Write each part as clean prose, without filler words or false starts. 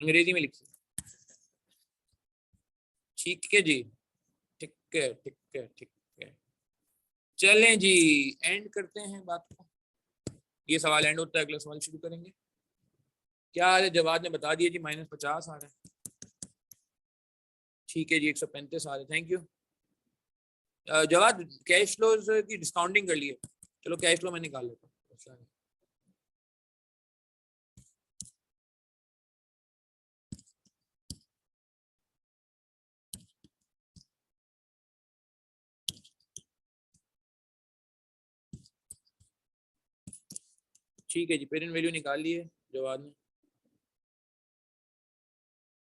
अंग्रेजी में लिखिए। ठीक है जी, ठीक है ठीक है ठीक है। चलें जी, एंड करते हैं बात को। ये सवाल एंड होता है, अगला सवाल शुरू करेंगे। क्या आ रहा है? जवाब ने बता दिया जी, -50 आ रहा है। ठीक है जी, 135 आ रहा है। थैंक यू जवाब। कैश फ्लोज की डिस्काउंटिंग कर लिए। चलो कैश फ्लो मैं निकाल लेता हूँ। ठीक है जी, पेरेंट वैल्यू निकाल लिए जवाब ने।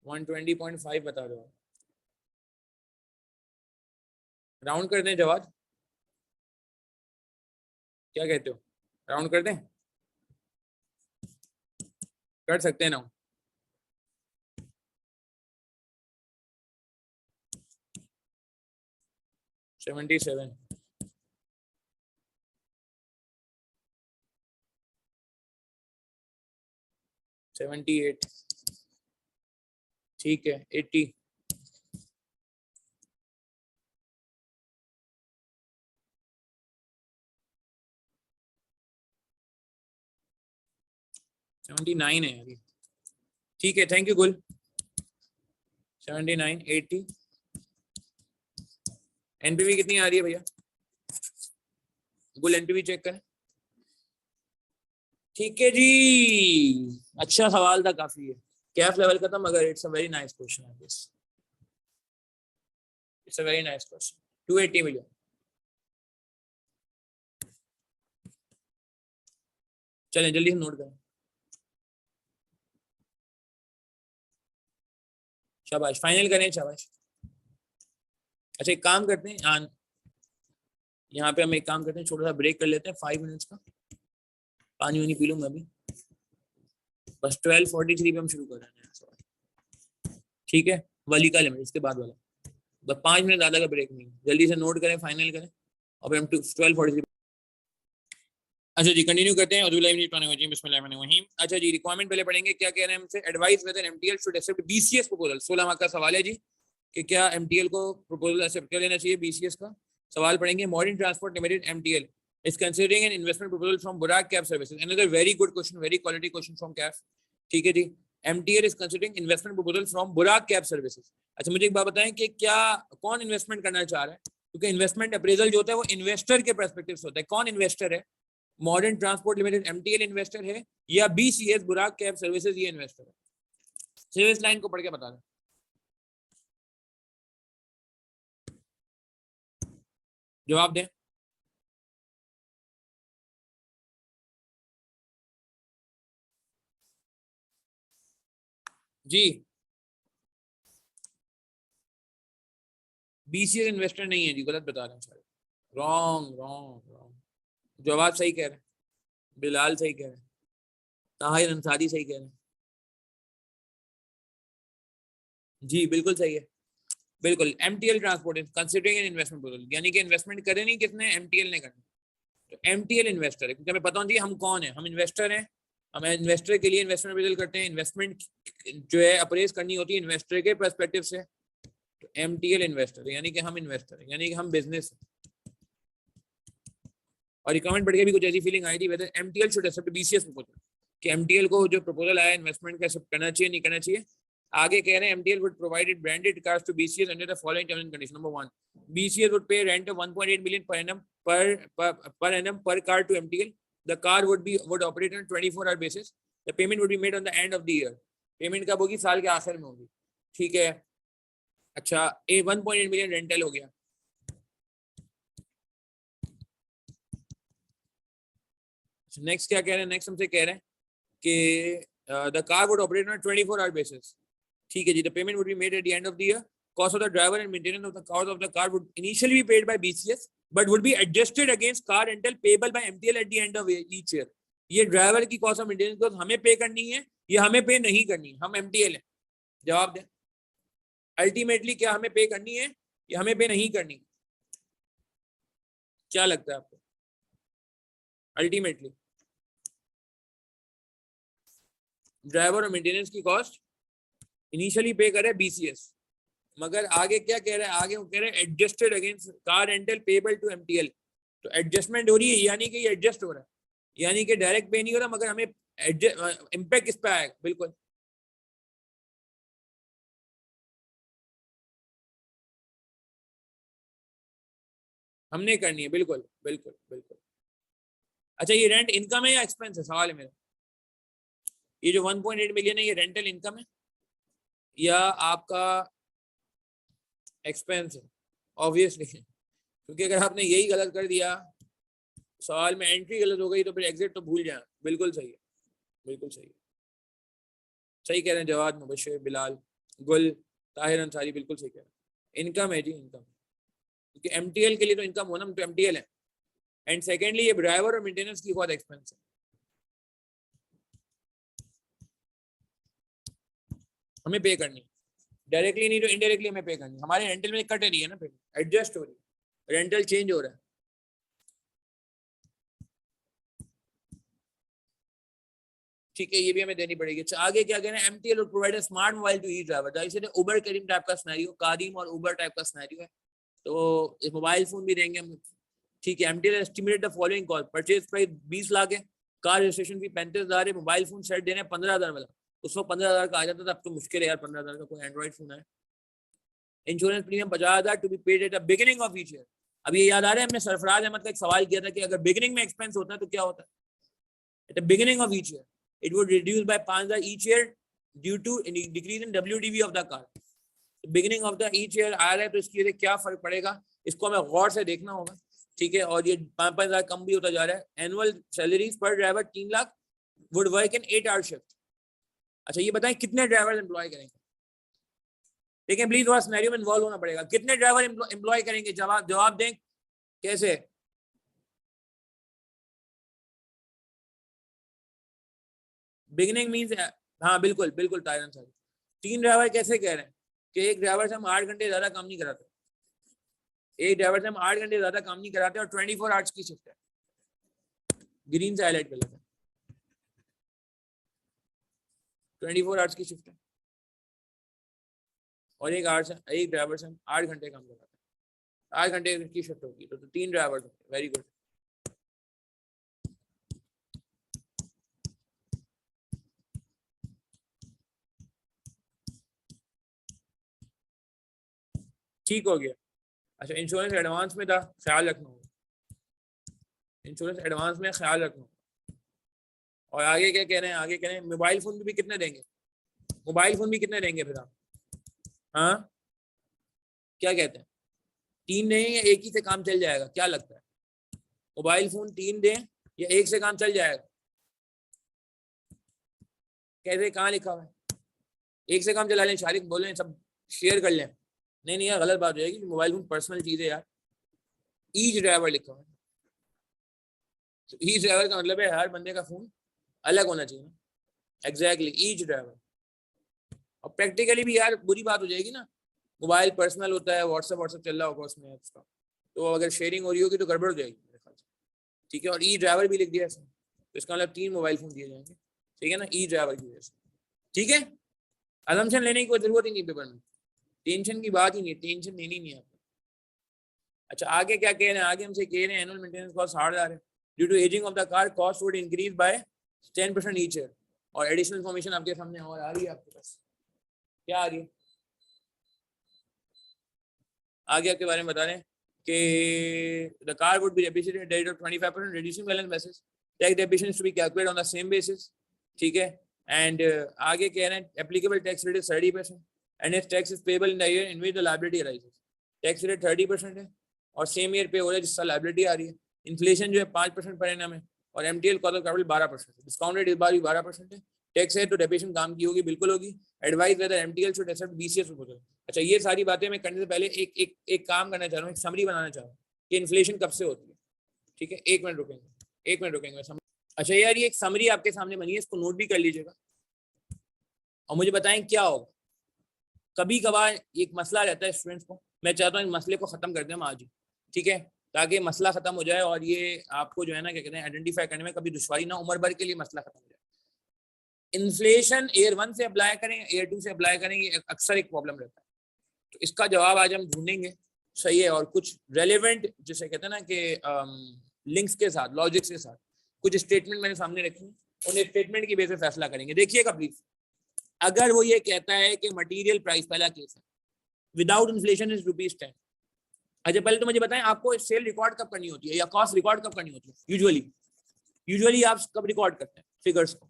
120.5 बता दो। राउंड कर दें जवाब? क्या कहते हो, राउंड कर दें? कर सकते हैं ना? 77, 78, ठीक है 80, 79 है अभी। ठीक है, थैंक यू गुल। 79, 80। एनपीवी कितनी आ रही है भैया? गुल एनपीवी चेक करें। ठीक है जी, अच्छा सवाल था काफी है। कैफ लेवल खत्म, मगर it's a very nice question है this. It's a very nice question. 280 million. चलें जल्दी से नोट करें। शाबाश, फाइनल करें, शाबाश। अच्छा एक काम करते हैं, यहाँ पे हम एक काम करते हैं, छोटा सा ब्रेक कर लेते हैं 5 मिनट्स का। पानी वानी पी लूँ मैं भी। बस 12:43 पे हम शुरू कर रहे हैं। ठीक है, वली का लिमिट इसके बाद वाला। बस 5 मिनट ज़्यादा का ब्रेक नहीं, जल्दी से नोट करें, फाइनल करें और फिर हम 12:43। अच्छा जी, कंटिन्यू करते हैं। अच्छा जी, रिक्वायरमेंट पहले पढ़ेंगे, क्या कह रहे हैं हमसे। Advice whether MTL should accept BCS proposal. 16 mark का सवाल है जी, कि क्या एमटीएल को प्रपोजल एक्सेप्ट कर लेना चाहिए बीसीएस का। सवाल पढ़ेंगे। Modern transport limited MTL is considering an investment proposal from Burak Cab Services. Another very good question, very quality question from CAF. ठीक है जी, MTL is considering investment proposal from Burak Cab Services. अच्छा मुझे एक बात बताएं कि क्या कौन इन्वेस्टमेंट करना चाह रहा है, क्योंकि इन्वेस्टमेंट अप्रेजल जो होता है वो इन्वेस्टर के पर्सपेक्टिव से होता है। कौन इन्वेस्टर है? Modern transport limited MTL investor है, या बीसीएस बुराक कैब सर्विसेज ये इन्वेस्टर है? सर्विस लाइन को पढ़ के बता दें। जवाब दें जी। बीसीएस इन्वेस्टर नहीं है जी, गलत बता रहे हैं सारे। Wrong wrong wrong. जवाब सही कह रहे हैं, बिलाल सही कह रहे हैं, ताहिर अंसारी सही कह रहे हैं। जी बिल्कुल सही है, बिल्कुल। MTL transport is considering an investment proposal, यानी कि इन्वेस्टमेंट करे नहीं किसने, एमटीएल ने करना। तो एमटीएल इन्वेस्टर है, क्योंकि हमें पता होना चाहिए हम कौन है। हम इन्वेस्टर हैं, हमें इन्वेस्टर के लिए इन्वेस्टमेंट प्रपोजल करते हैं। इन्वेस्टमेंट जो है अप्रेज करनी होती है इन्वेस्टर के पर्सपेक्टिव से। तो एमटीएल इन्वेस्टर है, यानी कि हम इन्वेस्टर है, यानी कि हम बिजनेस है। और रिकमेंड बढ़ के भी कुछ ऐसी फीलिंग आई थी, whether MTL should accept BCS proposal, कि एमटीएल को जो प्रपोजल आया इन्वेस्टमेंट का एक्सेप्ट करना चाहिए नहीं करना चाहिए। आगे कह रहे हैं MTL would provided branded cars to BCS under the following terms and condition. Number 1, BCS would pay rent of 1.8 million per annum per car to MTL. The car would operate on 24 hour basis. The payment would be made on the end of the year. Payment कब होगी? साल के आखिर में होगी। ठीक है, अच्छा ए 1.8 मिलियन रेंटल हो गया। नेक्स्ट क्या कह रहे हैं? नेक्स्ट हमसे कह रहे हैं कि the car would operate on 24 hour basis. ठीक है जी, the payment would be made at the end of the year. Cost of the driver and maintenance of the cost of the car would initially be paid by BCS but would be adjusted against car rental payable by MTL at the end of each year. ये driver की cost of maintenance को हमें पे करनी है, ये हमें पे नहीं करनी है, हम एमटीएल है। जवाब दें, अल्टीमेटली क्या हमें पे करनी है या हमें पे नहीं करनी? क्या लगता है आपको? अल्टीमेटली ड्राइवर और मेंटेनेंस की कॉस्ट इनिशियली पे करे BCS, मगर आगे क्या कह रहे हैं, आगे वो कह रहे हैं adjusted against car rental payable to MTL। तो एडजस्टमेंट हो रही है, यानी कि ये एडजस्ट हो रहा है, यानी कि डायरेक्ट पे नहीं हो रहा, मगर हमें इम्पैक्ट किस पे आएगा। बिल्कुल हमने करनी है, बिल्कुल बिल्कुल बिल्कुल। अच्छा ये रेंट इनकम है या एक्सपेंस है, सवाल है मेरा। ये जो 1.8 मिलियन है ये रेंटल इनकम है या आपका एक्सपेंस है? ऑब्वियसली, क्योंकि अगर आपने यही गलत कर दिया, सवाल में एंट्री गलत हो गई, तो फिर एग्जिट तो भूल जाए। बिल्कुल सही है, बिल्कुल सही है, सही कह रहे हैं जवाद, मुबशिर, बिलाल, गुल, ताहिर अंसारी, बिल्कुल सही कह रहे हैं। इनकम है जी, इनकम, क्योंकि MTL के लिए तो इनकम होना, तो MTL है। एंड सेकेंडली ये ड्राइवर और मेंटेनेंस की बहुत एक्सपेंस है, हमें पे करनी है, डायरेक्टली नहीं तो इनडायरेक्टली हमें पे करनी है। हमारे रेंटल में कट रही है ना, फिर एडजस्ट हो रही है, रेंटल चेंज हो रहा है। ठीक है, ये भी हमें देनी पड़ेगी। अच्छा आगे क्या कह रहे हैं, MTL will provide a smart mobile to each driver। जाहिर सी उबर करीम टाइप का सिनेरियो, कारीम और उबर टाइप का सिनेरियो है, तो इस मोबाइल फोन भी देंगे हम। ठीक है, MTL estimated the following cost, purchase price 20 lakh है, कार रजिस्ट्रेशन फी 35,000 है, मोबाइल फोन सेट देने 15,000 वाला। उस वक्त 15,000 का आ जाता था, अब तो मुश्किल है यार 15,000 का कोई एंड्रॉइड फोन है। Insurance premium 50,000 to be paid at the beginning of each year. अब ये याद आ रहा है, हमने सरफराज अहमद का एक सवाल किया था कि अगर बिगिनिंग में एक्सपेंस होता है तो क्या होता है। Eight the beginning of each year it would reduce by 5,000 each year due to decrease in WDV of the car। Beginning of the each year आ रहा है, तो इसकी वजह क्या फर्क पड़ेगा, इसको हमें गौर से देखना होगा। ठीक है, और ये 5,000 कम भी होता जा रहा है। एनुअल सैलरीज पर driver 3 lakh, would work in 8 hour shift. अच्छा ये बताएं कितने ड्राइवर एम्प्लॉय करेंगे। लेकिन प्लीज थोड़ा सिनेरियो में इन्वॉल्व होना पड़ेगा, कितने ड्राइवर एम्प्लॉय करेंगे, जवाब दें कैसे। बिगिनिंग मीन्स, हाँ बिल्कुल बिल्कुल तायरन साहब, 3 ड्राइवर कैसे कह रहे हैं कि एक ड्राइवर से हम 8 घंटे ज्यादा काम नहीं कराते, एक ड्राइवर से हम 8 घंटे ज्यादा काम नहीं कराते, और 24 आवर्स की शिफ्ट है, ग्रीन से हाईलाइट कर लेते हैं, 24 आवर्स की शिफ्ट है, और एक ड्राइवर से हम 8 घंटे काम कराते हैं, 8 घंटे की शिफ्ट होगी, तो 3 ड्राइवर होंगे। Very good. ठीक हो गया। अच्छा इंश्योरेंस एडवांस में था, ख्याल रखना होगा, इंश्योरेंस एडवांस में ख्याल रखना होगा। और आगे क्या कह रहे हैं, आगे कह रहे हैं मोबाइल फोन भी कितने देंगे, मोबाइल फोन भी कितने देंगे फिर आप, हाँ क्या कहते हैं, 3 दें या एक ही से काम चल जाएगा, क्या लगता है, मोबाइल फोन 3 दें या एक से काम चल जाएगा, कैसे, कहाँ लिखा हुआ है, एक से काम चला लें, शारिक बोले सब शेयर कर लें। नहीं नहीं यार गलत बात हो जाएगी, मोबाइल फोन पर्सनल चीज है यार, ईच ड्राइवर लिखा हुआ है, तो ईच ड्राइवर का मतलब है हर बंदे का फोन अलग होना चाहिए ना, एग्जैक्टली ईच ड्राइवर। और प्रैक्टिकली भी यार बुरी बात हो जाएगी ना, मोबाइल पर्सनल होता है, व्हाट्सएप चल रहा होगा उसमें उसका, तो अगर शेयरिंग हो रही होगी तो गड़बड़ हो जाएगी मेरे ख्याल से। ठीक है, और ई ड्राइवर भी लिख दिया इसमें, तो इसका मतलब 3 मोबाइल फोन दिए जाएंगे, ठीक है ना, ई ड्राइवर की वजह से। ठीक है, असम्पशन लेने की कोई जरूरत ही नहीं पेपर में, टेंशन की बात ही नहीं, टेंशन लेनी नहीं है आपको। अच्छा आगे क्या कह रहे हैं, आगे हमसे कह रहे हैं एनुअल मेंटेनेंस कॉस्ट 60,000 है, due to ageing of the car cost would increase by 10% each year. और एडिशनल इन्फॉर्मेशन आपके सामने और आ रही है आपके पास, क्या आ रही है, आगे आपके बारे में बता रहे हैं कि the car would be depreciated at rate of 25%, reducing balance basis, tax depreciation to be calculated on the same basis. ठीक है, एंड आगे कह रहे हैं applicable tax rate is 30% and if tax is payable in the year in which the liability arises. Tax rate 30% है और same year पे हो रहा है जिसका लायबिलिटी आ रही है। इन्फ्लेशन जो है 5% पर एनम है और MTL cost of capital 12%, discount rate इस बार भी 12% है। टैक्स है तो डेप्रिसिएशन काम की होगी, बिल्कुल होगी। Advice whether MTL should accept BCS proposal. अच्छा ये सारी बातें मैं करने से पहले एक काम करना चाह रहा हूँ, एक समरी बनाना चाह रहा हूँ कि इन्फ्लेशन कब से होती है। ठीक है, एक मिनट रुकेंगे। अच्छा यार ये एक समरी आपके सामने बनी है, इसको नोट भी कर लीजिएगा और मुझे बताएं क्या होगा। कभी कभार एक मसला रहता है स्टूडेंट्स को, मैं चाहता हूँ इस मसले को खत्म कर दें हम आज ही, ठीक है, ताकि मसला खत्म हो जाए और ये आपको जो है ना क्या कहते हैं आइडेंटिफाई करने में कभी दुश्वारी ना, उम्र भर के लिए मसला खत्म हो जाए। इन्फ्लेशन एयर 1 से अप्लाई करें एयर 2 से अप्लाई करें, ये अक्सर एक प्रॉब्लम रहता है। तो इसका जवाब आज हम ढूंढेंगे, सही है, और कुछ रेलेवेंट जिसे कहते हैं ना कि लिंक्स के साथ, लॉजिक्स के साथ कुछ स्टेटमेंट मैंने सामने रखे, उन स्टेटमेंट की बेस पे फैसला करेंगे। देखिएगा प्लीज, अगर वो ये कहता है कि मटेरियल प्राइस, पहला केस है, विदाउट इन्फ्लेशन इज ₹10। अच्छा पहले तो मुझे बताएं, आपको सेल रिकॉर्ड कब करनी होती है या कॉस्ट रिकॉर्ड कब करनी होती है? यूजुअली आप कब रिकॉर्ड करते हैं फिगर्स को?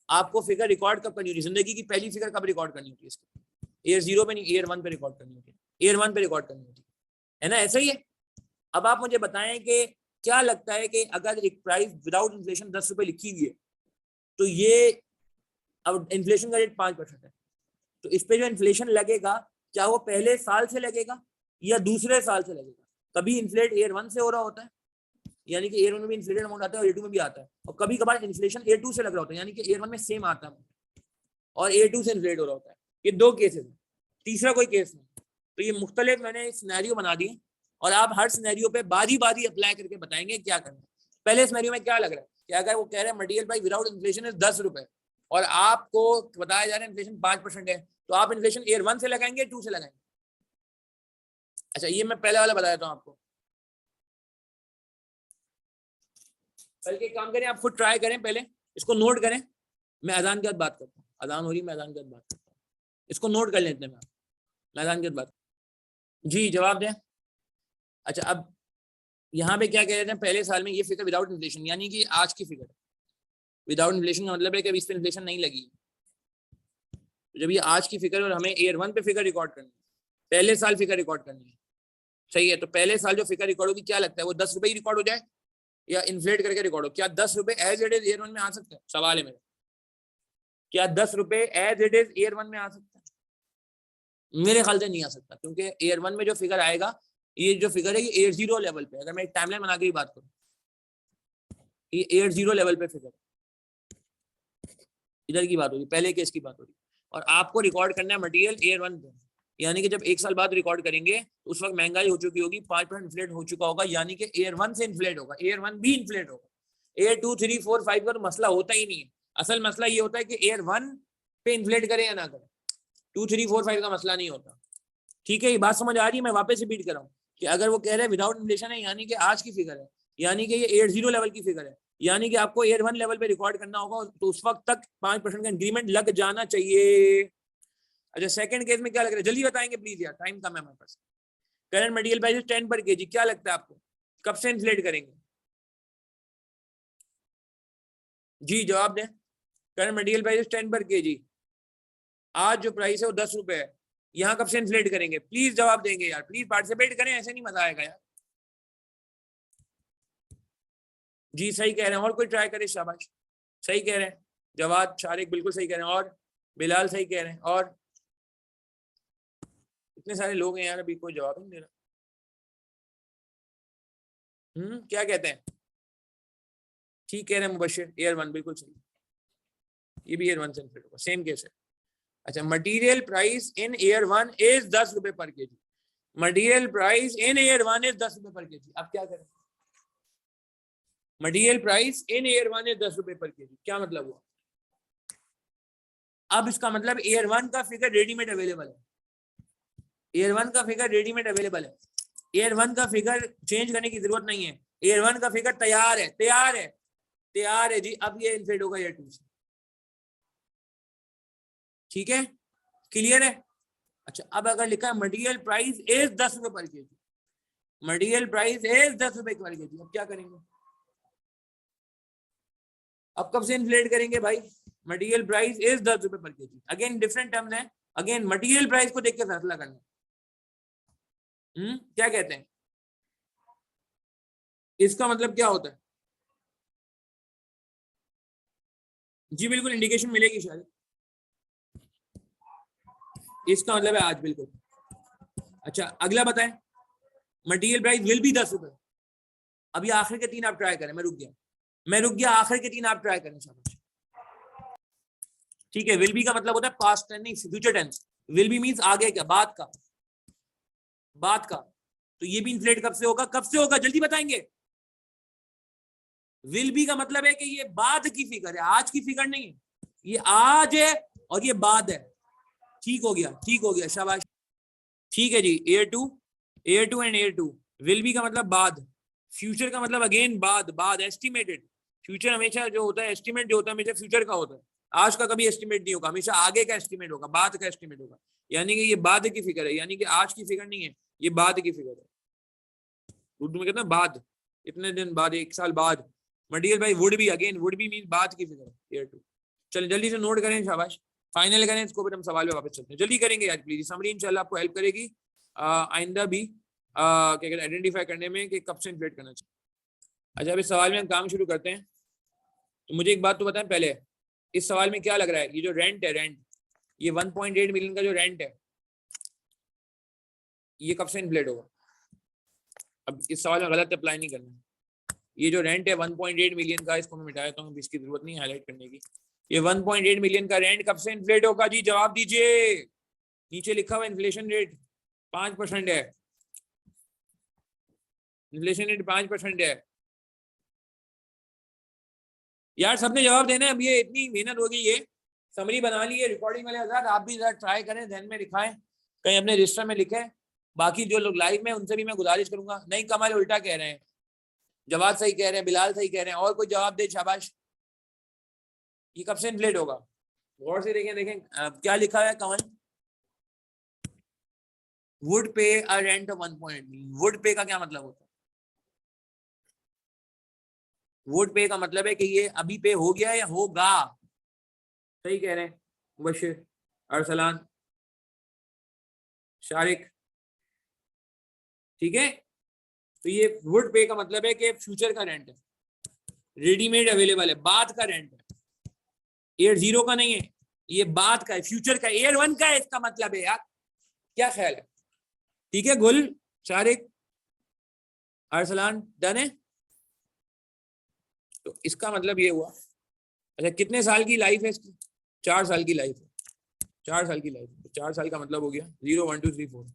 आपको फिगर रिकॉर्ड कब करनी होती है? जिंदगी की पहली फिगर कब रिकॉर्ड करनी होती है इसकी? एयर 0 पे नहीं, एयर 1 पे रिकॉर्ड करनी होती है, एयर 1 पे रिकॉर्ड करनी होती है ना, ऐसा ही है। अब आप मुझे बताएं कि क्या लगता है कि अगर एक प्राइस विदाउट इन्फ्लेशन ₹10 लिखी हुई है, तो ये अब इन्फ्लेशन का रेट 5% है, तो इस पे जो इन्फ्लेशन लगेगा क्या वो पहले साल से लगेगा या दूसरे साल से लगेगा? कभी इन्फ्लेट एयर 1 से हो रहा होता है, यानी कि एयर 1 में भी इन्फ्लेटेड अमाउंट आता है और एयर 2 में भी आता है, और कभी कभार इन्फ्लेशन एयर 2 से लग रहा होता है, यानी कि एयर 1 में सेम आता है और एयर 2 से इन्फ्लेट हो रहा होता है। ये दो केसेस हैं, तीसरा कोई केस नहीं। तो ये मुख्तलिफ मैंने सिनेरियो बना दिए और आप हर सिनेरियो पे बारी बारी अप्लाई करके बताएंगे क्या करना है। पहले सिनेरियो में क्या लग रहा है कि अगर वो कह रहे हैं material price without inflation is ₹10 और आपको बताया जा रहा है इन्फ्लेशन 5% है, तो आप इन्फ्लेशन एयर 1 से लगाएंगे 2 से लगाएंगे? अच्छा ये मैं पहले वाला बता देता हूँ आपको, बल्कि एक काम करें, आप खुद ट्राई करें, पहले इसको नोट करें, मैं अजान के बाद बात करता हूँ, अजान हो रही, मैं अजान के बाद बात करता हूँ, इसको नोट कर लेते हैं, मैं अजान के बाद बात। जी जवाब दें। अच्छा अब यहाँ पे क्या कह रहे थे, पहले साल में ये फिगर विदाउट इन्फ्लेशन, यानी कि आज की फिगर विदाउट इन्फ्लेशन का मतलब है कि अभी इस पे इन्फ्लेशन नहीं लगी, तो जब ये आज की फिगर और हमें एयर 1 पे फिगर रिकॉर्ड करनी है, पहले साल फिगर रिकॉर्ड करनी है, सही है, तो पहले साल जो फिगर रिकॉर्ड होगी, क्या लगता है वो ₹10 ही रिकॉर्ड हो जाए या इन्फ्लेट करके रिकॉर्ड हो? क्या ₹10 एज इट इज एयर 1 में आ सकता है? सवाल है मेरा, क्या ₹10 एज इट इज एयर 1 में आ सकता है? मेरे ख्याल से नहीं आ सकता, क्योंकि एयर 1 में जो फिगर आएगा, ये जो फिगर है ये एयर 0 लेवल पे, अगर मैं एक टाइमलाइन बना के ही बात करूं, ये एयर 0 लेवल पे फिगर, इधर की बात होगी, पहले केस की बात होगी, और आपको रिकॉर्ड करना है मटेरियल एयर 1 पे, यानी कि जब एक साल बाद रिकॉर्ड करेंगे तो उस वक्त महंगाई हो चुकी होगी, 5% इन्फ्लेट हो चुका होगा, यानी कि एयर 1 से इन्फ्लेट होगा, एयर 1 भी इन्फ्लेट होगा, एयर 2, 3, 4, 5 का तो मसला होता ही नहीं है। असल मसला ये होता है कि एयर 1 पे इन्फ्लेट करें या ना करें, 2, 3, 4, 5 का मसला नहीं होता। ठीक है, ये बात समझ आ रही है? मैं वापस रिपीट कर रहा हूँ कि अगर वो कह रहे हैं विदाउट इन्फ्लेशन है, यानी कि आज की फिगर है, यानी कि ये एयर 0 लेवल की फिगर है, यानी कि आपको एयर 1 लेवल पे रिकॉर्ड करना होगा, तो उस वक्त तक 5% का इंक्रीमेंट लग जाना चाहिए। अच्छा सेकंड केस में क्या लग रहा है, जल्दी बताएंगे प्लीज यार, टाइम कम है हमारे पास। करंट मटेरियल प्राइस 10 पर केजी, क्या लगता है आपको कब से इन्फ्लेट करेंगे? जी जवाब दें। करंट मटेरियल प्राइस 10 पर केजी, आज जो प्राइस है वो ₹10 है, यहाँ कब से इन्फ्लेट करेंगे? प्लीज जवाब देंगे यार, प्लीज पार्टिसिपेट करें, ऐसे नहीं मजा आएगा यार। जी सही कह रहे हैं, और कोई ट्राई करे? शाबाश, सही कह रहे हैं, जवाद शारिक बिल्कुल सही कह रहे हैं, और बिलाल सही कह रहे हैं, और इतने सारे लोग हैं यार, अभी कोई जवाब नहीं दे रहा। क्या कहते हैं? ठीक कह रहे हैं मुबशिर, एयर 1 बिल्कुल सही, ये भी एयर 1 से इन्फ्लेट होगा, सेम केस है। अच्छा material price in air 1 is ₹10 पर KG, material price in air 1 is ₹10 पर केजी, अब क्या करें? Material price in air 1 is ₹10 पर केजी, क्या मतलब हुआ? अब इसका मतलब एयर 1 का फिगर रेडीमेड अवेलेबल है, एयर 1 का फिगर रेडीमेड अवेलेबल है, एयर 1 का फिगर चेंज करने की जरूरत नहीं है, एयर 1 का फिगर तैयार है, तैयार है, तैयार है जी। अब ये इन्फ्लेट होगा एयर 2 से, ठीक है, क्लियर है? अच्छा अब अगर लिखा है मटेरियल प्राइस इज ₹10 पर केजी, मटेरियल प्राइस इज ₹10 पर केजी, अब क्या करेंगे? अब कब से इन्फ्लेट करेंगे भाई? मटेरियल प्राइस इज ₹10 पर केजी, अगेन डिफरेंट टर्म्स है, अगेन मटेरियल प्राइस को देख के फैसला करना। क्या कहते हैं? इसका मतलब क्या होता है? जी बिल्कुल इंडिकेशन मिलेगी शायद, इसका मतलब है आज, बिल्कुल। अच्छा अगला बताएं, मटेरियल प्राइस विल बी ₹10। अभी आखिर के 3 आप ट्राई करें, मैं रुक गया, आखिर के 3 आप ट्राई करें, शाबाश। ठीक है, विल बी का मतलब होता है पास्ट टेंस, नहीं future tense, will be means आगे क्या, बात का, बात का, तो ये भी इन्फ्लेट कब से होगा, कब से होगा जल्दी बताएंगे? विल बी का मतलब है कि ये बाद की फिगर है, आज की फिगर नहीं है, ये आज है और ये बाद है। ठीक हो गया, ठीक हो गया, शाबाश। ठीक है जी, R two and R two. Will be का मतलब बाद, फ्यूचर का मतलब अगेन बाद एस्टिमेटेड। फ्यूचर हमेशा जो होता है, एस्टिमेट जो होता है हमेशा फ्यूचर का होता है। आज का कभी एस्टिमेट नहीं होगा, हमेशा आगे का एस्टिमेट होगा, बाद का एस्टिमेट होगा। यानी कि ये बाद की फिगर है, यानी कि आज की फिगर नहीं है, ये बाद की फिगर है। उर्दू में कहते हैं बाद, इतने दिन बाद, एक साल बाद। मटीरियल भाई वुड भी, अगेन वुड भी मीन बाद की फिगर है, एयर टू। चलिए जल्दी से नोट करें, शाबाश। फाइनल करें इसको, फिर हम सवाल में वापस चलते हैं। जल्दी करेंगे आज प्लीज, समरी इंशाल्लाह आपको हेल्प करेगी आइंदा भी क्या कहते हैं आइडेंटिफाई करने में कि कब से इन्फ्लेट करना चाहिए। अच्छा, अभी सवाल में हम काम शुरू करते हैं। तो मुझे एक बात तो बताएं पहले, इस सवाल में क्या लग रहा है, ये जो रेंट है, रेंट, ये 1.8 मिलियन का जो रेंट है, ये कब से इन्फ्लेट होगा? अब इस सवाल में गलत अप्लाई नहीं करना। ये जो रेंट है 1.8 मिलियन का, इसको मैं मिटा देता हूँ, इसकी जरूरत नहीं हाईलाइट करने की। ये 1.8 मिलियन का रेंट कब से इन्फ्लेट होगा जी? जवाब दीजिए। नीचे लिखा हुआ इन्फ्लेशन रेट 5% है, इन्फ्लेशन रेट 5% है। यार सबने जवाब देना है। अब ये इतनी मेहनत होगी, ये समरी बना ली है रिकॉर्डिंग वाले आजाद, आप भी जरा ट्राई करें, ध्यान में लिखाएं, कहीं अपने रजिस्टर में लिखें। बाकी जो लोग लाइव में उनसे भी मैं गुजारिश करूंगा। नहीं, कमाल उल्टा कह रहे हैं, जवाब सही कह रहे हैं, बिलाल सही कह रहे हैं, और कोई जवाब दे, शाबाश। ये कब से इन्फ्लेट होगा? गौर से देखें, देखें क्या लिखा है कमल। वुड पे अ रेंट ऑफ 1.8 मिलियन। वुड पे का क्या मतलब होता है? वुड पे का मतलब है कि ये अभी पे हो गया या होगा। सही कह रहे हैं मुबशिर, अरसलान, शारिक, ठीक है। तो ये वुड पे का मतलब है कि फ्यूचर का रेंट है, रेडीमेड अवेलेबल है, बाद का रेंट है। एयर जीरो का नहीं है, ये बाद का है, फ्यूचर का, एयर वन का है, इसका मतलब है। यार क्या ख्याल है? ठीक है गुल, शारिक, अरसलान, डन है। तो इसका मतलब ये हुआ। अच्छा, कितने साल की लाइफ है इसकी? 4 साल की लाइफ है, 4 साल की लाइफ। 4 साल का मतलब हो गया 0 1 2 3 4।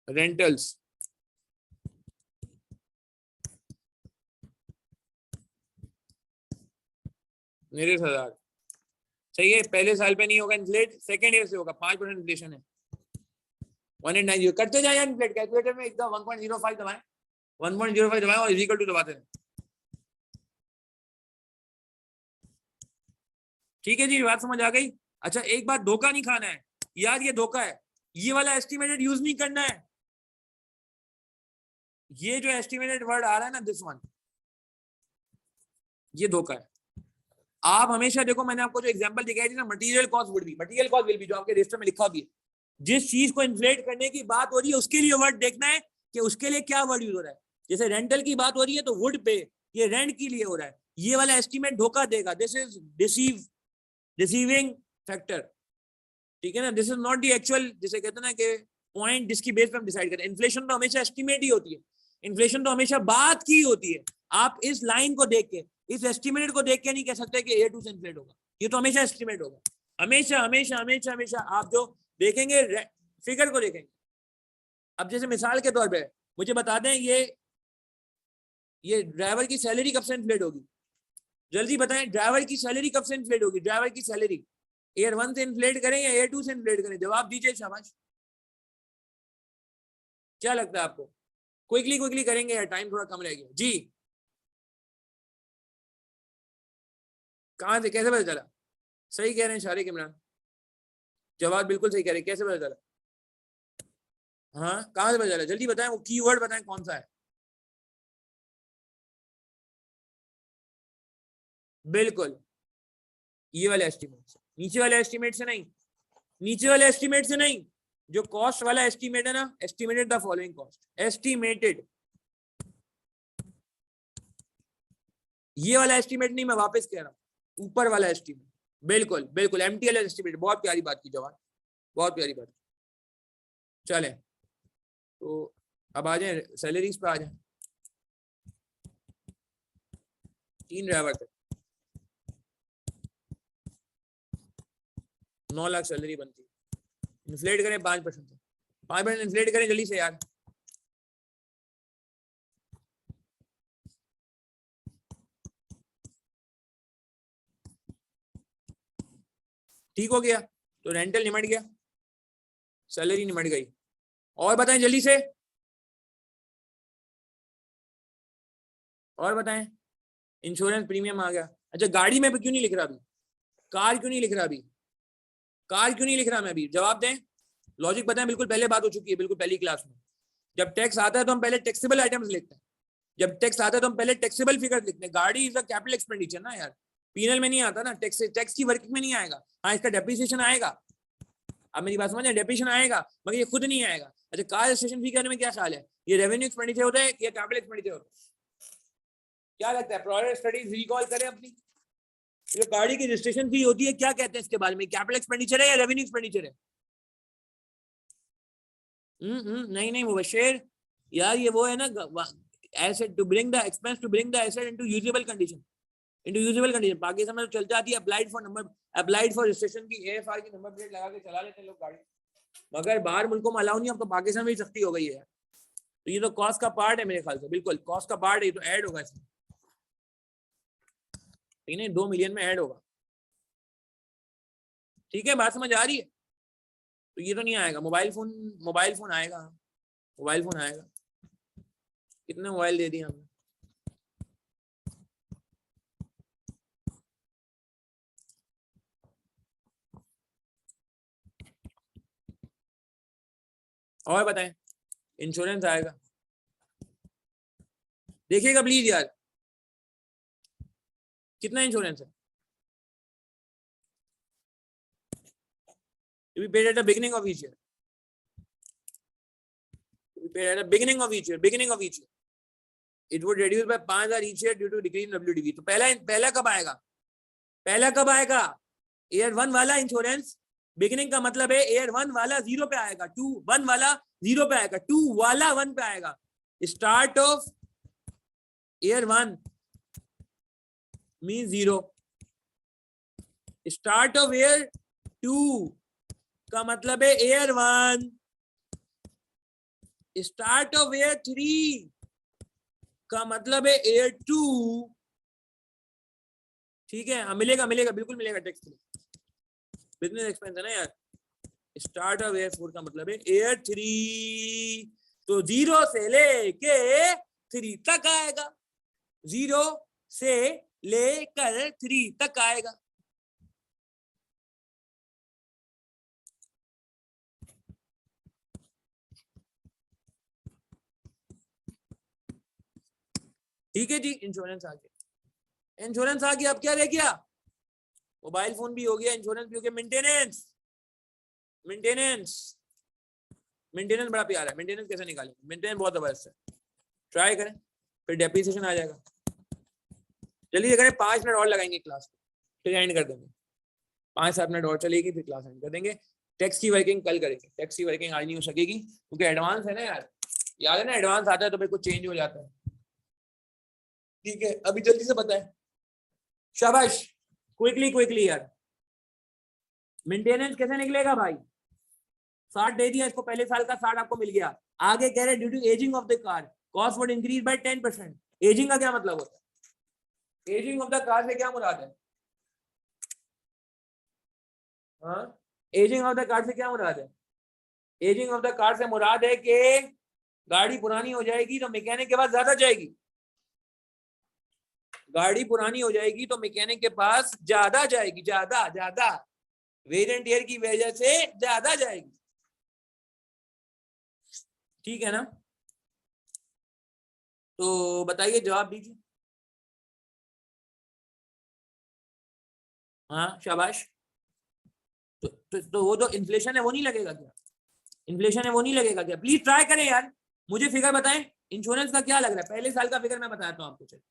रेंटल्स, मेरे 1000। सही है, पहले साल पे नहीं होगा इन्फ्लेट, सेकेंड ईयर से होगा। 5% इन्फ्लेशन है, 1.9 करते जाए इन्फ्लेट। कैलकुलेटर में एकदम 1.05 दबाएं, 1.05 दबाएं और इक्वल टू दबाते हैं। ठीक है जी, बात समझ आ गई। अच्छा एक बात, धोखा नहीं खाना है यार, ये धोखा है, ये वाला एस्टिमेटेड यूज नहीं करना है। ये जो एस्टिमेटेड वर्ड आ रहा है ना, दिस वन, ये धोखा है। आप हमेशा देखो, मैंने आपको जो एग्जांपल दिखाई थी ना, material cost would be, material cost will be, जो आपके रजिस्टर में लिखा भी है। जिस चीज को इन्फ्लेट करने की बात हो रही है उसके लिए वर्ड देखना है कि उसके लिए क्या वर्ड यूज हो रहा है। जैसे रेंटल की बात हो रही है तो वुड पे, ये रेंट के लिए हो रहा है। ये वाला एस्टिमेट धोखा देगा, दिस इज डिसीविंग फैक्टर। ठीक है ना, this is not the actual, जिसे कहते हैं ना कि पॉइंट जिसकी बेस पे हम डिसाइड करें। इन्फ्लेशन तो हमेशा एस्टिमेट ही होती है, इन्फ्लेशन तो हमेशा बात की होती है। आप इस लाइन को देख के, इस एस्टिमेटेड को देख के नहीं कह सकते कि A2 से इन्फ्लेट होगा। ये तो हमेशा एस्टिमेट होगा, हमेशा हमेशा हमेशा हमेशा। आप जो देखेंगे फिगर को देखेंगे। अब जैसे मिसाल के तौर पे मुझे बता दें, ये ड्राइवर की सैलरी कब से इन्फ्लेट होगी? जल्दी बताएं, ड्राइवर की सैलरी कब से इन्फ्लेट होगी? ड्राइवर की सैलरी एयर 1 से इन्फ्लेट करें या A2 से इन्फ्लेट करें? जवाब दीजिए, शाबाश। क्या लगता है आपको? क्विकली क्विकली करेंगे यार, टाइम थोड़ा कम रह गया जी। कहां से, कैसे पता चला? सही कह रहे हैं शारिक इमरान, जवाब बिल्कुल सही कह रहे हैं। कैसे पता चला? हाँ, कहां से पता चला? जल्दी बताएं, वो कीवर्ड बताएं कौन सा है। बिल्कुल, ये वाले एस्टिमेट से, नीचे वाले एस्टिमेट से नहीं, नीचे वाले एस्टिमेट से नहीं। जो कॉस्ट वाला एस्टिमेट है ना, estimated the following cost, estimated, ये वाला एस्टिमेट नहीं, मैं वापस कह रहा हूं, ऊपर वाला एस्टिमेट। बिल्कुल बिल्कुल, MTL एस्टिमेट। बहुत प्यारी बात की जवाब, बहुत प्यारी बात। चलें तो अब आ जाए सैलरीज पे आ जाए। 3 ड्राइवर थे, 9 लाख सैलरी बनती, इन्फ्लेट करें 5% से, 5 मिनट इंसुलेट करें जल्दी से यार। ठीक हो गया, तो रेंटल निमट गया, सैलरी निमट गई। और बताएं जल्दी से, और बताएं। इंश्योरेंस प्रीमियम आ गया। अच्छा गाड़ी में भी क्यों नहीं लिख रहा अभी, कार क्यों नहीं लिख रहा अभी, कार क्यों नहीं लिख रहा मैं अभी, जवाब दें। लॉजिक बताएं, बिल्कुल पहले बात हो चुकी है, बिल्कुल पहली क्लास में। जब टैक्स आता है तो हम पहले टैक्सेबल आइटम्स लिखते हैं, जब टैक्स आता है तो हम पहले टैक्सेबल फिगर लिखते हैं। गाड़ी इज अ कैपिटल एक्सपेंडिचर ना यार, पीनल में नहीं आता ना, टैक्स की वर्किंग में नहीं आएगा। हाँ इसका डेप्रिसिएशन आएगा, अब मेरी बात समझे, डेप्रिसिएशन आएगा मगर ये खुद नहीं आएगा। अच्छा कार रजिस्ट्रेशन फी करने में क्या ख्याल है, ये रेवेन्यू एक्सपेंडिचर होता है या कैपिटल एक्सपेंडिचर होता है, क्या लगता है। प्रायर स्टडीज रिकॉल करें अपनी, जो गाड़ी की रजिस्ट्रेशन फी होती है क्या कहते हैं इसके बारे में, कैपिटल एक्सपेंडिचर है या रेवेन्यू एक्सपेंडिचर है। नहीं नहीं मुबशिर यार, ये वो है ना, asset to bring the expense to bring the asset into usable condition, into usable condition. Pakistan में तो चलती आती है applied for number, applied for registration की एएफआर की नंबर प्लेट लगा के चला लेते हैं लोग गाड़ी, मगर बाहर मुल्कों में अलाउ नहीं, अब तो पाकिस्तान में भी सख्ती हो गई है। तो ये तो कॉस्ट का पार्ट है मेरे ख्याल से, बिल्कुल कॉस्ट का पार्ट है, ये तो ऐड होगा इसमें, ठीक है 2 मिलियन में ऐड होगा। ठीक है बात समझ आ रही है। तो ये तो नहीं आएगा, मोबाइल फोन आएगा, मोबाइल फोन आएगा। कितने मोबाइल दे दिए हमने, और बताएं। इंश्योरेंस आएगा, देखिएगा प्लीज यार, कितना इंश्योरेंस है। To be paid at the beginning of each year. To be paid at the beginning of each year. Beginning of each year. It would reduce by 5,000 each year due to decrease in WDV. तो पहला कब आएगा, पहला कब आएगा, year 1 वाला insurance beginning का मतलब है ईयर 1 वाला 0 पे आएगा, 1 वाला 0 पे आएगा, 2 वाला 1 पे आएगा। Start of year 1 mean 0, start of year 2 का मतलब है ईयर 1, स्टार्ट ऑफ ईयर 3 का मतलब है ईयर 2। ठीक है हाँ मिलेगा मिलेगा बिल्कुल मिलेगा, टैक्स बिजनेस एक्सपेंस है ना यार। स्टार्ट ऑफ ईयर 4 का मतलब है ईयर 3, तो 0 से लेके 3 तक आएगा, 0 से लेकर 3 तक आएगा। ठीक है जी, इंश्योरेंस आ गया, इंश्योरेंस आ गया। अब क्या रह गया, मोबाइल फोन भी हो गया, इंश्योरेंस भी हो गया, मेंटेनेंस। मेंटेनेंस मेंटेनेंस बड़ा प्यारा है, मेंटेनेंस कैसे निकालें, मेंटेनेंस बहुत जबरदस्त है, ट्राई करें, फिर डेप्रिसिएशन आ जाएगा। जल्दी से करें, 5 मिनट और लगाएंगे क्लास फिर एंड कर देंगे, 5-7 मिनट और चलेगी फिर क्लास एंड कर देंगे। टैक्स की वर्किंग कल करेंगे, टैक्स की वर्किंग आज नहीं हो सकेगी क्योंकि एडवांस है ना यार, याद है ना एडवांस आता है तो फिर कुछ चेंज हो जाता है। ठीक है अभी जल्दी से बताएं, शाबाश, क्विकली क्विकली यार। मेंटेनेंस कैसे निकलेगा भाई, 60 दे दिया इसको, पहले साल का 60 आपको मिल गया। आगे कह रहे due to ageing of the car cost would increase by 10%। Ageing का क्या मतलब होता है, एजिंग ऑफ द कार से क्या मुराद है, हाँ एजिंग ऑफ द कार से क्या मुराद है, एजिंग ऑफ द कार से मुराद है कि गाड़ी पुरानी हो जाएगी तो मैकेनिक के पास ज्यादा जाएगी, गाड़ी पुरानी हो जाएगी तो मैकेनिक के पास ज्यादा जाएगी, ज्यादा ज्यादा वेयर एंड टियर की वजह से ज्यादा जाएगी। ठीक है ना, तो बताइए जवाब दीजिए। हाँ शाबाश, तो वो जो इन्फ्लेशन है वो नहीं लगेगा क्या, इन्फ्लेशन है वो नहीं लगेगा क्या, प्लीज ट्राई करें यार, मुझे फिगर बताएं इंश्योरेंस का क्या लग रहा है, पहले साल का फिगर मैं बताता हूँ आपको। चलिए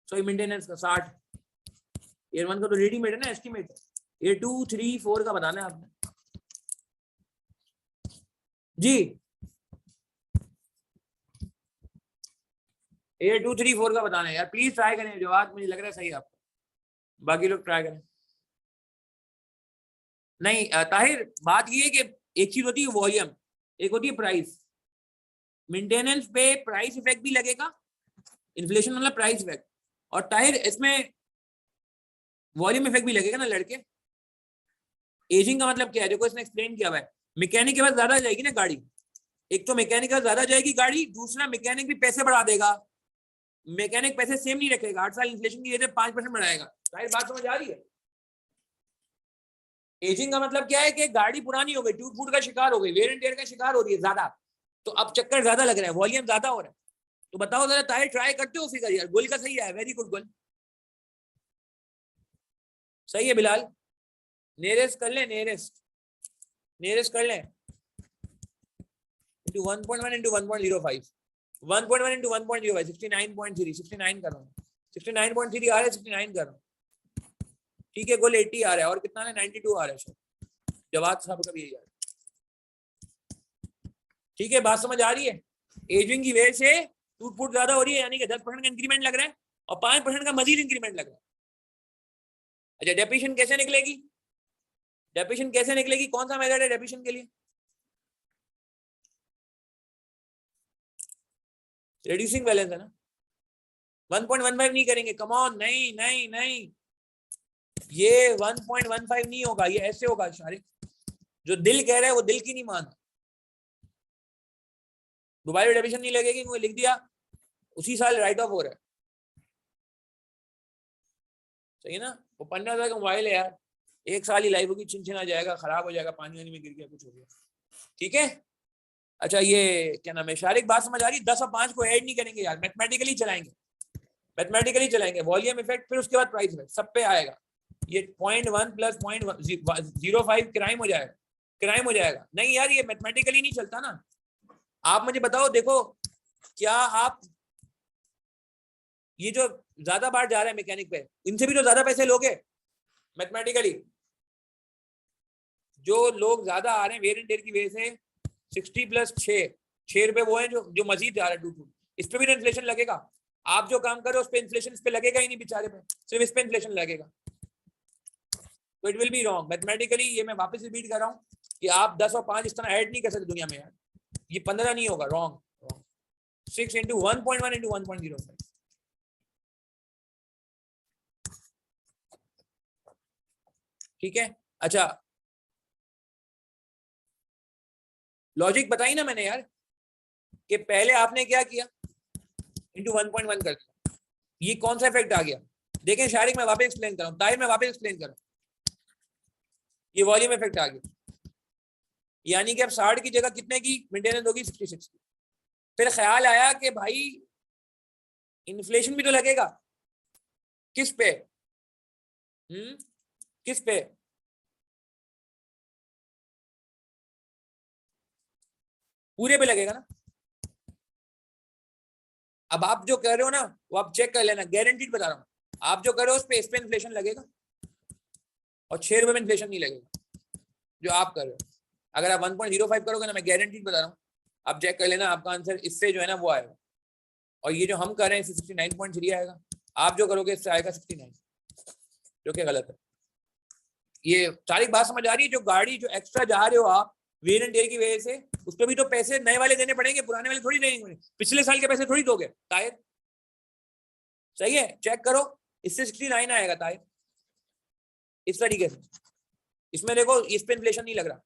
सॉरी मेंटेनेंस का 60, ईयर 1 का तो रेडीमेड है ना, एस्टीमेट है, ईयर 2, 3, 4 का बताना है आपने जी, ईयर 2, 3, 4 का बताना है यार, प्लीज ट्राई करें, जवाब मुझे लग रहा है सही आपको, बाकी लोग ट्राई करें। नहीं ताहिर बात ये है कि एक चीज होती है वॉल्यूम, एक होती है प्राइस। मेंटेनेंस पे प्राइस इफेक्ट भी लगेगा, इन्फ्लेशन मतलब प्राइस इफेक्ट, और ताहिर इसमें वॉल्यूम इफेक्ट भी लगेगा ना लड़के। एजिंग का मतलब क्या है, देखो इसने एक्सप्लेन किया हुआ है, मैकेनिक के पास ज्यादा जाएगी ना गाड़ी, एक तो मैकेनिक के पास ज्यादा जाएगी गाड़ी, दूसरा मैकेनिक भी पैसे बढ़ा देगा, मैकेनिक पैसे सेम नहीं रखेगा, 8 साल इन्फ्लेशन की वजह से 5% बढ़ाएगा। ताहिर बात समझ आ रही है? एजिंग का मतलब क्या है कि गाड़ी पुरानी हो गई, टूट फूट का शिकार हो गई, वेयर एंड टेयर का शिकार हो रही है ज्यादा, तो अब चक्कर ज्यादा लग रहा है, वॉल्यूम ज्यादा हो रहा है। तो बताओ जरा ताहिर, ट्राई करते हो फिगर यार, गोल का सही है, वेरी गुड गोल, सही है बिलाल, नियरेस्ट कर ले, नियरेस्ट कर ले, into 1.1 into 1.05, 1.1 into 1.05, 69.3, 69 कर रहा हूँ, 69.3 आ रहा है, 69 कर रहा हूँ, ठीक है। गोल 80 आ रहा है, और कितना है, 92 आ रहा है शायद, जवाब साहब का भी यही आ रहा है, ठीक है। बात समझ आ रही है? एजिंग की वजह से टूट फूट ज्यादा हो रही है, यानी कि 10% का इंक्रीमेंट लग रहा है और 5% का मजीद इंक्रीमेंट लग रहा है। अच्छा, डेप्रिसिएशन कैसे निकलेगी, डेप्रिसिएशन कैसे निकलेगी, कौन सा मेथड है डेप्रिसिएशन के लिए? रिड्यूसिंग बैलेंस है ना, 1.15 नहीं करेंगे, कम ऑन, नहीं नहीं नहीं, ये 1.15 नहीं होगा, ये ऐसे होगा शारिक, जो दिल कह रहा है वो दिल की नहीं मान, दोबारा डेप्रिसिएशन नहीं लगेगी, मुझे लिख दिया, उसी साल राइट ऑफ हो रहा है, सही है ना। वो 15,000 का मोबाइल है यार, एक साल ही लाइफ होगी, छिनछिना जाएगा, खराब हो जाएगा, पानी वानी में गिर गया, कुछ हो गया, ठीक है। अच्छा, ये क्या नाम है शारिक, बात समझ आ रही? 10 और 5 को ऐड नहीं करेंगे यार, मैथमेटिकली चलाएंगे, मैथमेटिकली चलाएंगे, वॉल्यूम इफेक्ट, फिर उसके बाद प्राइस इफेक्ट, सब पे आएगा। ये 0.1 प्लस 0.05 क्राइम हो जाएगा, क्राइम हो जाएगा, नहीं यार ये मैथमेटिकली नहीं चलता ना। आप मुझे बताओ, देखो क्या आप ये जो ज्यादा बार जा रहा है मैकेनिक पे, इनसे भी तो ज्यादा पैसे लोगे मैथमेटिकली, जो लोग ज्यादा आ रहे हैं वेयर एंड टेयर की वजह से, 60 प्लस 6 रुपए वो है जो मजीद जा रहा है टूट, इस पे भी तो इन्फ्लेशन लगेगा। आप जो काम करो उस पे इन्फ्लेशन, इस पे लगेगा ही नहीं बेचारे पे, सिर्फ इस पे इन्फ्लेशन लगेगा, तो it will be wrong mathematically. ये मैं वापस रिपीट कर रहा हूँ कि आप 10 और 5 इस तरह ऐड नहीं कर सकते दुनिया में यार, ये 15 नहीं होगा, रॉन्ग, 6 into 1.1 into 1.05, ठीक है। अच्छा, लॉजिक बताई ना मैंने यार, कि पहले आपने क्या किया, इंटू 1.1 कर दिया, ये कौन सा इफेक्ट आ गया, देखें शारिक, मैं वापस एक्सप्लेन कर रहा हूँ, ताहिर मैं वापस एक्सप्लेन कर रहा हूँ, ये वॉल्यूम इफेक्ट आ गया, यानी कि अब 60 की जगह कितने की मेंटेनेंस होगी, 66 की। फिर ख्याल आया कि भाई इन्फ्लेशन भी तो लगेगा, किस पे, किस पे, पूरे पे लगेगा ना। अब आप जो कह रहे हो ना, वो आप चेक कर लेना, गारंटीड बता रहा हूँ, आप जो कर रहे हो उस पे इन्फ्लेशन लगेगा, और 6 रुपए में इन्फ्लेशन नहीं लगेगा जो आप कर रहे हो। अगर आप 1.05 करोगे ना, मैं गारंटीड बता रहा हूँ, आप चेक कर लेना, आपका आंसर इससे जो है ना वो आएगा, और ये जो हम कर रहे हैं इससे 69.3 आएगा, आप जो करोगे इससे आएगा 69, जो कि गलत है। ये सारी बात समझ आ रही है? जो गाड़ी जो एक्स्ट्रा जा रहे हो आप वेयर एंड टेयर की वजह से, उसको भी तो पैसे नए वाले देने पड़ेंगे, पुराने वाले थोड़ी देंगे, पिछले साल के पैसे थोड़ी दोगे ताहिर, सही है, चेक करो, इससे 69 आएगा ताहिर, इस तरीके से। इसमें देखो इस पे इन्फ्लेशन नहीं लग रहा,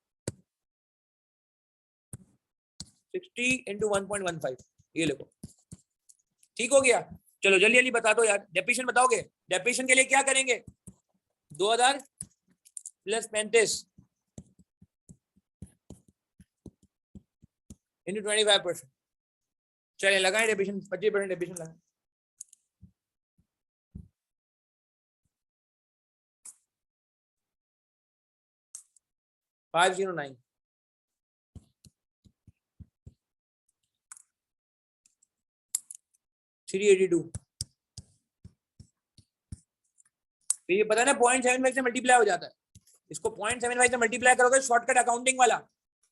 60 into 1.15, ये देखो, ठीक हो गया। चलो जल्दी जल्दी बता दो यार, डेप्रिसिएशन बताओगे? डेप्रिसिएशन के लिए क्या करेंगे, 2000 प्लस 35 into 25%, चलिए लगाएं डेप्रिसिएशन, 25% डेप्रिसिएशन लगाएं, 509, 382, तो ये पता है ना 0.75 से मल्टीप्लाई हो जाता है, इसको 0.75 से मल्टीप्लाई करोगे, शॉर्टकट अकाउंटिंग वाला,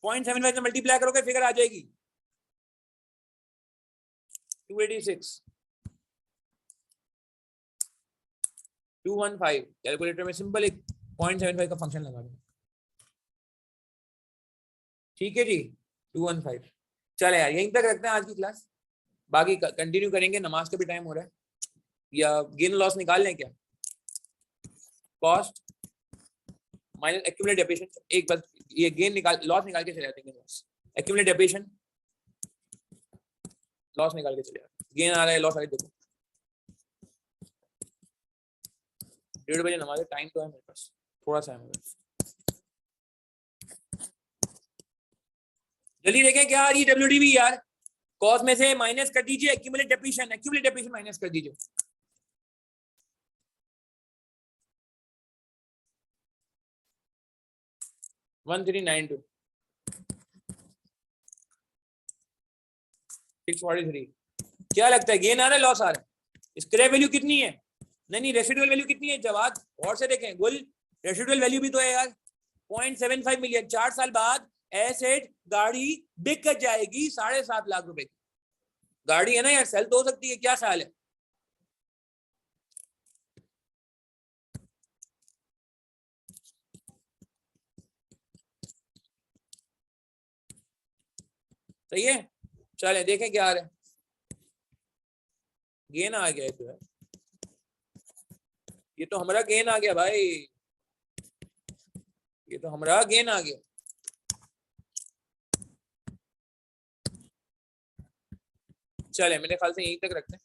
0.75 से मल्टीप्लाई करोगे फिगर आ जाएगी 286, 215, कैलकुलेटर में सिंपल एक 0.75 का फंक्शन लगा दो, ठीक है जी। 215। चले यार यहीं तक रखते हैं आज की क्लास, बाकी कंटिन्यू करेंगे, नमाज का भी टाइम हो रहा है। या गेन लॉस निकाल लें क्या? कॉस्ट माइनस एक्यूमुलेट डेप्रिसिएशन, एक बस ये गेन निकाल लॉस निकाल के चले जाते हैं। एक्यूमुलेट डेप्रिसिएशन लॉस निकाल के चले जाते हैं। गेन आ रहा है लॉस आ रहा है, देखो 1:30 बजे नमाज, टाइम तो है मेरे पास, थोड़ा सा है मेरे पास। जल्दी देखें क्या आ रही है डब्ल्यूडीवी यार। कॉस्ट में से माइनस कर दीजिए एक्यूमुलेट डेप्रिसिएशन माइनस कर दीजिए। $1392 643। क्या लगता है गेन आ रहा है लॉस आ रहा है? स्क्रैप वैल्यू कितनी है? नहीं रेसिडुअल वैल्यू कितनी है जवाब? और से देखें गुल, रेसिडुअल वैल्यू भी तो है यार 0.75 मिलियन। 4 साल बाद एसेट गाड़ी बिक जाएगी 7.5 लाख रुपए की गाड़ी है ना यार, सेल तो हो सकती है, क्या साल है? सही है। चले देखें क्या आ रहा है। गेन आ गया तो है, ये तो हमारा गेन आ गया भाई, ये तो हमारा गेन आ गया। चले मेरे ख्याल से यहीं तक रखते हैं।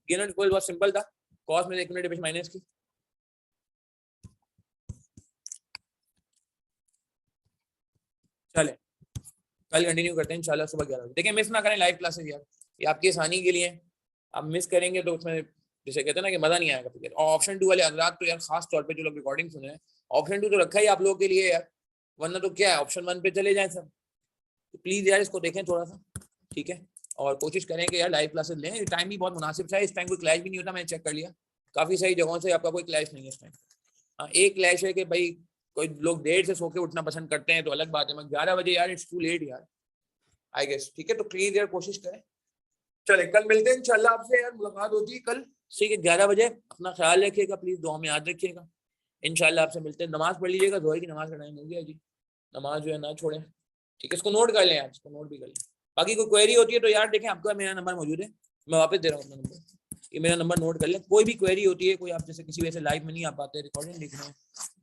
गेन और इक्वल बहुत सिंपल था, कॉस्ट में एक्यूमुलेट डेप्रिसिएशन माइनस की। चले कल कंटिन्यू करते हैं इंशाल्लाह सुबह 11 बजे। देखिए मिस ना करें लाइव क्लासेस यार, ये आपकी आसानी के लिए। आप मिस करेंगे तो उसमें जैसे कहते हैं ना कि मजा नहीं आएगा फिर। और ऑप्शन 2 वाले हजरात तो यार खास तौर पे जो लोग रिकॉर्डिंग सुने हैं, ऑप्शन 2 तो रखा ही आप लोगों के लिए यार, वरना तो क्या है ऑप्शन 1 पे चले जाए सब। तो प्लीज यार इसको देखें थोड़ा सा, ठीक है? और कोशिश करें कि यार लाइव क्लासेस लें। टाइम भी बहुत मुनासिब था, इस टाइम कोई क्लैश भी नहीं होता, मैंने चेक कर लिया काफी सारी जगहों से आपका कोई क्लैश नहीं है इस टाइम। हाँ एक क्लैश है कि भाई कोई लोग देर से सो के उठना पसंद करते हैं तो अलग बात है, मैं 11 बजे यार इट्स टू लेट यार आई गेस, ठीक है? तो प्लीज यार कोशिश करें। चले कल मिलते हैं इंशाल्लाह, आपसे यार मुलाकात होती है कल, ठीक है 11 बजे। अपना ख्याल रखिएगा, प्लीज दुआ में याद रखिएगा। इंशाल्लाह आपसे मिलते हैं। नमाज पढ़ लीजिएगा, जोहर की नमाज का टाइम हो गया जी, नमाज जो है ना छोड़ें, ठीक है? इसको नोट कर लें यार, इसको नोट भी कर लें। बाकी कोई क्वेरी होती है तो यार देखें आपका मेरा नंबर मौजूद है, मैं वापस दे रहा हूँ अपना नंबर, ये मेरा नंबर नोट कर लें। कोई भी क्वेरी होती है, कोई आप जैसे किसी वजह से लाइव में नहीं आ पाते, रिकॉर्डिंग लिख रहे हैं,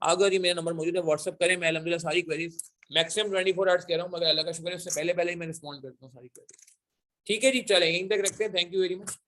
अगर ये मेरा नंबर मौजूद है व्हाट्सअप करें, मैं अल्हम्दुलिल्लाह सारी क्वेरीज मैक्सिमम 24 आवर्स कह रहा हूँ, मगर अल्लाह का शुक्र है उससे पहले ही मैं रिस्पॉन्ड करता हूँ सारी क्वेरी। ठीक है जी, चले यहीं तक रखते हैं। Thank you very much.